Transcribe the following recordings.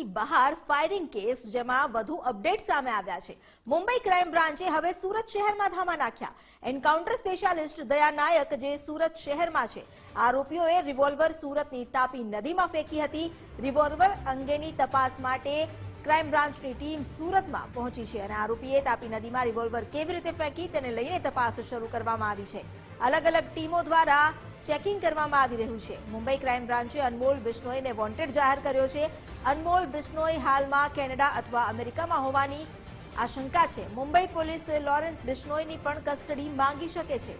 કોર્ટની બહાર firing case, જેમાં વધુ અપડેટ સામે આવ્યા છે। મુંબઈ ક્રાઇમ બ્રાન્ચે હવે સુરત શહેરમાં ધામા નાખ્યા। એન્કાઉન્ટર સ્પેશિયાલિસ્ટ દયા નાયક જે સુરત શહેરમાં છે, આરોપીઓએ રિવોલ્વર સુરતની તાપી નદીમાં ફેંકી હતી। રિવોલ્વર અંગેની તપાસ માટે ક્રાઇમ બ્રાન્ચની ટીમ સુરતમાં પહોંચી છે અને આરોપીએ તાપી નદીમાં રિવોલ્વર કેવી રીતે ફેંકી તેને લઈને તપાસ શરૂ કરવામાં આવી છે। અલગ અલગ ટીમો દ્વારા ચેકિંગ કરવામાં આવી રહ્યું છે। મુંબઈ ક્રાઇમ બ્રાન્ચે અનમોલ બિશ્નોઈને વોન્ટેડ જાહેર કર્યો છે। અનમોલ બિશ્નોઈ હાલમાં કેનેડા અથવા અમેરિકામાં હોવાની આશંકા છે। મુંબઈ પોલીસ લોરેન્સ બિશ્નોઈની પણ કસ્ટડી માંગી શકે છે।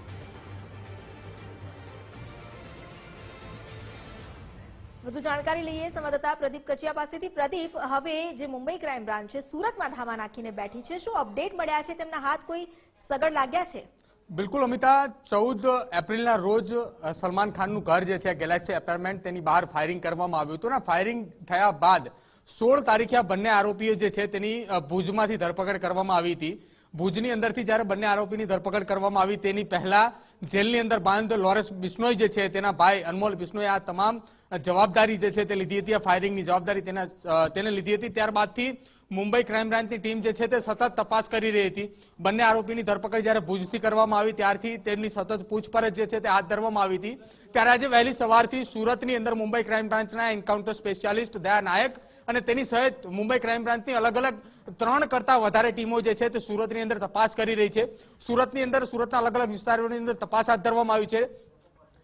વધુ જાણકારી લઈએ સંવાદદાતા પ્રદીપ કચિયા પાસેથી। પ્રદીપ, હવે જે મુંબઈ ક્રાઇમ બ્રાન્ચ છે સુરતમાં ધામા નાખીને બેઠી છે, શું અપડેટ મળ્યા છે? તેમના હાથ કોઈ સગડ લાગ્યા છે? બિલકુલ અમિતા, 14 એપ્રિલના રોજ સલમાન ખાનનું ઘર જે છે ગેલેક્સી એપાર્ટમેન્ટ, તેની બહાર ફાયરિંગ કરવામાં આવ્યું હતું અને ફાયરિંગ થયા બાદ 16 તારીખે આ બંને આરોપીઓ જે છે તેની ભુજમાંથી ધરપકડ કરવામાં આવી હતી। ભુજની અંદરથી જ્યારે બંને આરોપીની ધરપકડ કરવામાં આવી તેની પહેલા જેલની અંદર બંધ લોરેન્સ બિશ્નોઈ જે છે તેના ભાઈ અનમોલ બિશ્નોઈ આ તમામ જવાબદારી જે છે તે લીધી હતી। આ ફાયરિંગની જવાબદારી તેને લીધી હતી। ત્યારબાદથી મુંબઈ ક્રાઇમ બ્રાન્ચની ટીમ જે છે તે સતત તપાસ કરી રહી હતી। બંને આરોપીની ધરપકડ જ્યારે ભુજથી કરવામાં આવી ત્યારથી તેમની સતત પૂછપરછ જે છે તે હાથ ધરવામાં આવી હતી। ત્યારે આજે વહેલી સવારથી સુરતની અંદર મુંબઈ ક્રાઇમ બ્રાન્ચના એન્કાઉન્ટર સ્પેશિયાલિસ્ટ દયા નાયક અને તેની સહિત મુંબઈ ક્રાઇમ બ્રાન્ચની અલગ અલગ 3 કરતાં વધારે ટીમો જે છે તે સુરતની અંદર તપાસ કરી રહી છે। સુરતની અંદર સુરતના અલગ અલગ વિસ્તારોની અંદર તપાસ હાથ ધરવામાં આવી છે।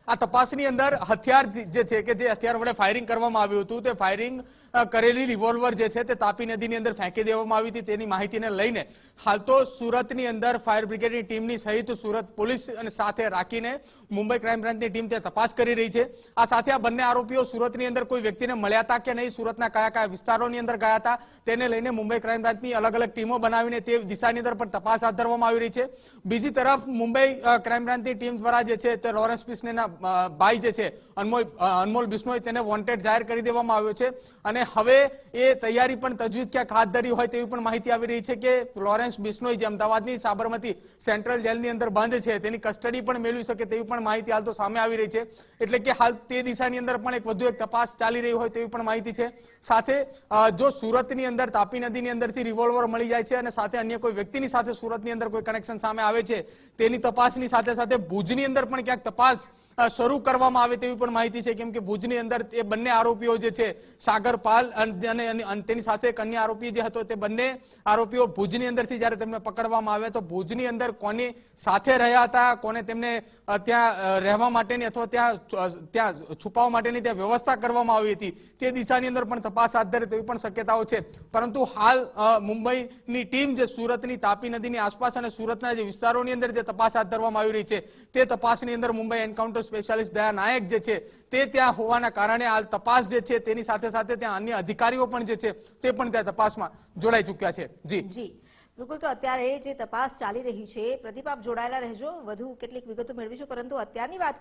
આ તપાસની અંદર હથિયાર જે છે કે જે હથિયાર વડે ફાયરિંગ કરવામાં આવ્યું હતું તે ફાયરિંગ કરેલી રિવોલ્વર જે છે તે તાપી નદીની અંદર ફેંકી દેવામાં આવી હતી તેની માહિતીને લઈને હાલ તો સુરતની અંદર ફાયર બ્રિગેડની ટીમની સહિત સુરત પોલીસ અને સાથે રાખીને મુંબઈ ક્રાઇમ બ્રાન્ચની ટીમ તે તપાસ કરી રહી છે। આ સાથે આ બંને આરોપીઓ સુરતની અંદર કોઈ વ્યક્તિને મળ્યા હતા કે નહીં, સુરતના કયા કયા વિસ્તારોની અંદર ગયા હતા તેને લઈને મુંબઈ ક્રાઇમ બ્રાન્ચની અલગ અલગ ટીમો બનાવીને તે દિશાની અંદર પણ તપાસ હાથ ધરવામાં આવી રહી છે। બીજી તરફ મુંબઈ ક્રાઇમ બ્રાન્ચની ટીમ દ્વારા જે છે તે લોરેન્સ બિશ્નોઈના ભાઈ જે છે અનમોલ બિશ્નોઈ તેને વોન્ટેડ જાહેર કરી દેવામાં આવ્યો છે અને હવે એ તૈયારી પણ તજવીજ ક્યાંક હાથ ધરી હોય તેવી પણ માહિતી આવી રહી છે કે લોરેન્સ બિશ્નોઈ જે અમદાવાદની સાબરમતી સેન્ટ્રલ જેલની અંદર બંધ છે તેની કસ્ટડી પણ મેળવી શકે તેવી પણ માહિતી હાલ તો સામે આવી રહી છે। એટલે કે હાલ તે દિશાની અંદર પણ એક વધુ એક તપાસ ચાલી રહી હોય તેવી પણ માહિતી છે। સાથે જો સુરતની અંદર તાપી નદીની અંદરથી રિવોલ્વર મળી જાય છે અને સાથે અન્ય કોઈ વ્યક્તિની સાથે સુરતની અંદર કોઈ કનેક્શન સામે આવે છે તેની તપાસની સાથે સાથે ભુજની અંદર પણ ક્યાંક તપાસ શરૂ કરવામાં આવે તેવી પણ માહિતી છે। કેમ કે ભુજની અંદર એ બંને આરોપીઓ જે છે સાગર પાલ અને તેની સાથે એક અન્ય આરોપી જે હતો તે બંને આરોપીઓ ભુજની અંદરથી જ્યારે તેમને પકડવામાં આવ્યા તો ભુજની અંદર કોની સાથે રહ્યા હતા, કોને તેમને ત્યાં રહેવા માટેની અથવા ત્યાં છુપાવવા માટેની ત્યાં વ્યવસ્થા કરવામાં આવી હતી તે દિશાની અંદર પણ તપાસ હાથ ધરે તેવી પણ શક્યતાઓ છે। પરંતુ હાલ મુંબઈની ટીમ જે સુરતની તાપી નદીની આસપાસ અને સુરતના જે વિસ્તારોની અંદર જે તપાસ હાથ ધરવામાં આવી રહી છે તે તપાસની અંદર મુંબઈ એન્કાઉન્ટર સ્પેશિયાલિસ્ટ દયા નાયક જે છે તે ત્યાં હોવાના કારણે હાલ તપાસ જે છે તેની સાથે સાથે ત્યાં અન્ય અધિકારીઓ પણ જે છે તે પણ ત્યાં તપાસમાં જોડાઈ ચૂક્યા છે। જી બિલકુલ, તો અત્યારે જે તપાસ ચાલી રહી છે, પ્રદીપ આપ જોડાયેલા રહેજો, વધુ કેટલીક વિગતો મેળવીશું, પરંતુ અત્યારની વાત